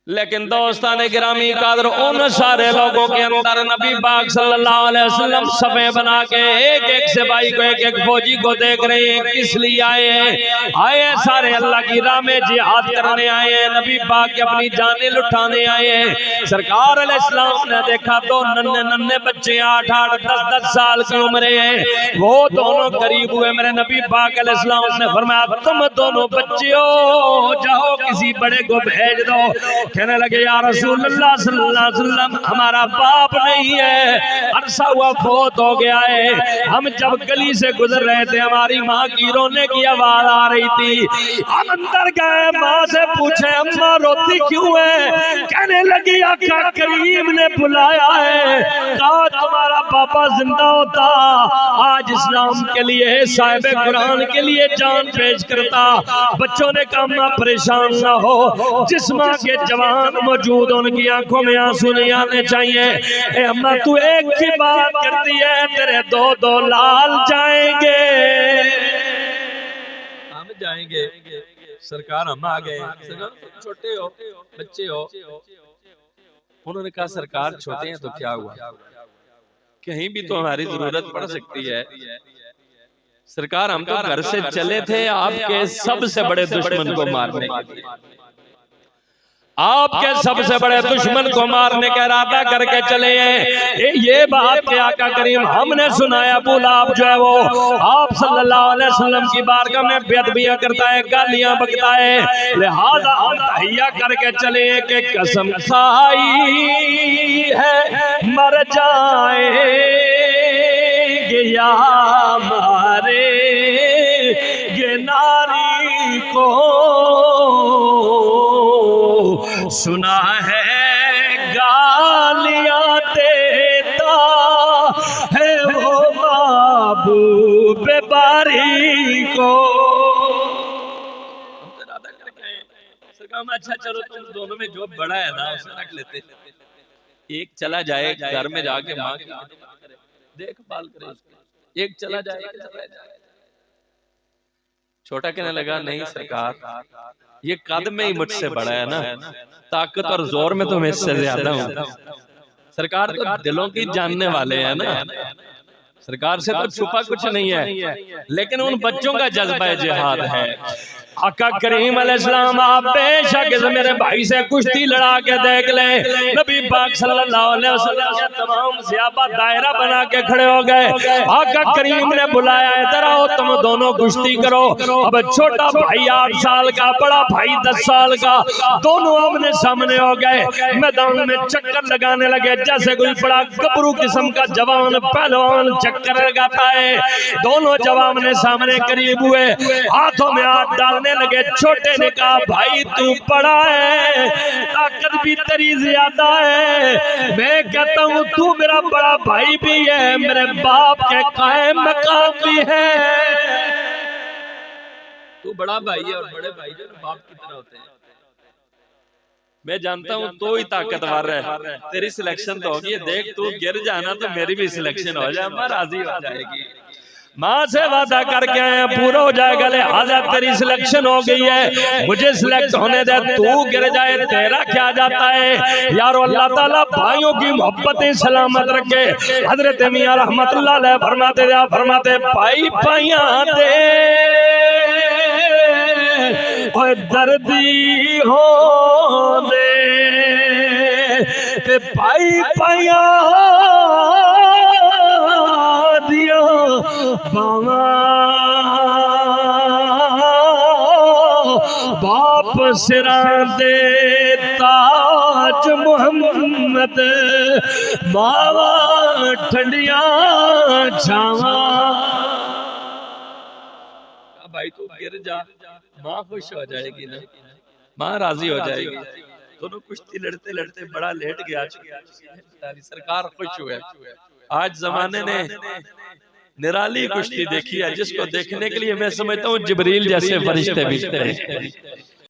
लेकिन दोस्ताने गिरामी कादर उन सारे लोगों के अंदर नबी पाक सल्लल्लाहु अलैहि वसल्लम सफ़े बना के एक एक सिपाही को एक एक फौजी को देख रहे हैं। किस लिए आए सारे अल्लाह की राह में जिहाद करने आए हैं, नबी पाक की अपनी जानें लुटाने आए हैं। सरकार अलैहिस्सलाम ने देखा तो नन्हे नन्हे बच्चे 8-8 10-10 साल की उम्र है, वो दोनों करीब हुए। मेरे नबी पाक अलैहिस्सलाम ने फरमाया तुम दोनों बच्चे हो, जाओ किसी बड़े को भेज दो। कहने लगे या रसूलुल्लाह सल्लल्लाहु अलैहि वसल्लम हमारा बाप नहीं है, अरसा हुआ फौत हो गया है। हम जब गली से गुजर रहे थे हमारी माँ की रोने की आवाज आ रही थी, हम अंदर गए, माँ से पूछे अम्मा रोती क्यों है? कहने लगी आका करीम ने बुलाया है, कहा तुम्हारा पापा जिंदा होता आज इस्लाम के लिए साहिब कुरान के लिए जान पेश करता। बच्चों ने कहा माँ परेशान ना हो, जिस माँ के जवान मौजूद उनकी आंखों में आंसू नहीं आने चाहिए। ए अम्मा तू एक ही बात करती है, तेरे दो लाल जाएंगे, हम जाएंगे। सरकार हम आ गए, छोटे हो बच्चे हो। उन्होंने कहा सरकार छोटे हैं तो क्या हुआ, कहीं भी तो हमारी जरूरत पड़ सकती है। सरकार हम तो घर से चले थे आपके सबसे बड़े दुश्मन को मारने के लिए, आपके सबसे बड़े दुश्मन को मारने का इरादा करके चले हैं। ये बात के आका करीम हमने सुनाया, बोला आप जो है वो आप सल्लल्लाहु अलैहि वसल्लम की बारगाह में बेअदबियां करता है, गालियां बकता है, लिहाजा हम तहिया करके चले कि कसम खाई है मर जाएंगे या मारे ये नारी को, सुना है गालियां देता है वो महबूब बारी को। अच्छा चलो तुम दोनों में जो बड़ा है ना उसे रख लेते, एक चला जाए घर में जाके माँ की देखभाल करे, एक चला जाए। छोटा कहने लगा नहीं सरकार ये कद में ही मुझसे बड़ा है ना, ताकत और जोर में तो मैं इससे ज्यादा हूँ। सरकार तो दिलों की जानने वाले हैं ना, सरकार से तो छुपा कुछ नहीं है, लेकिन उन बच्चों का जज्बा जिहाद है। आका करीम अलैहिस्सलाम आप बेशक मेरे भाई से कुश्ती लड़ा के देख ले। नबी पाक सल्लल्लाहु अलैहि वसल्लम के तमाम सहाबा दायरा बना के खड़े हो गए। आका करीम ने बुलाया इधर आओ तुम दोनों कुश्ती करो। अब छोटा भाई 8 साल का, बड़ा भाई 10 साल का, दोनों आमने सामने हो गए। मैदान में चक्कर लगाने लगे जैसे कोई बड़ा गबरू किस्म का जवान पहलवान चक्कर लगाता है। दोनों जवान ने सामने करीब हुए, हाथों में हाथ डालने लगे। छोटे ने कहा भाई तू बड़ा है, ताकत भी तेरी ज्यादा है, मैं कहता हूँ तू मेरा बड़ा भाई भी है, मेरे बाप के कायम मकाम भी है। तू बड़ा भाई है और बड़े भाई जो बाप की तरह होते हैं। मैं जानता हूँ तो ही ताकतवर है, तेरी सिलेक्शन तो होगी, देख तू गिर जाना तो मेरी भी सिलेक्शन हो जाए, मैं राजी हो जाएगी। माँ से वादा करके आए पूरा हो जाएगा, लिहाजा तेरी सिलेक्शन हो गई है, मुझे सिलेक्ट होने दे, तू गिर जाए तेरा क्या जाता है। यारो अल्लाह ताला भाइयों की मोहब्बतें सलामत रखे। हजरत मियां रहमतुल्लाह अलैह फरमाते पाई पाइयां दे ओए दर्दी हो दे ते पाई पाइयां बाप सिरा दे ताज मोहम्मद बावा ठंडिया छावा। भाई तू गिर जा, माँ खुश हो जाएगी ना, माँ राजी हो जाएगी। दोनों कुश्ती लड़ते लड़ते बड़ा लेट गया, सरकार खुश हुए। आज जमाने ने निराली कुश्ती देखी है जिसको देखने के लिए मैं समझता हूँ जिब्रील जैसे फरिश्ते भी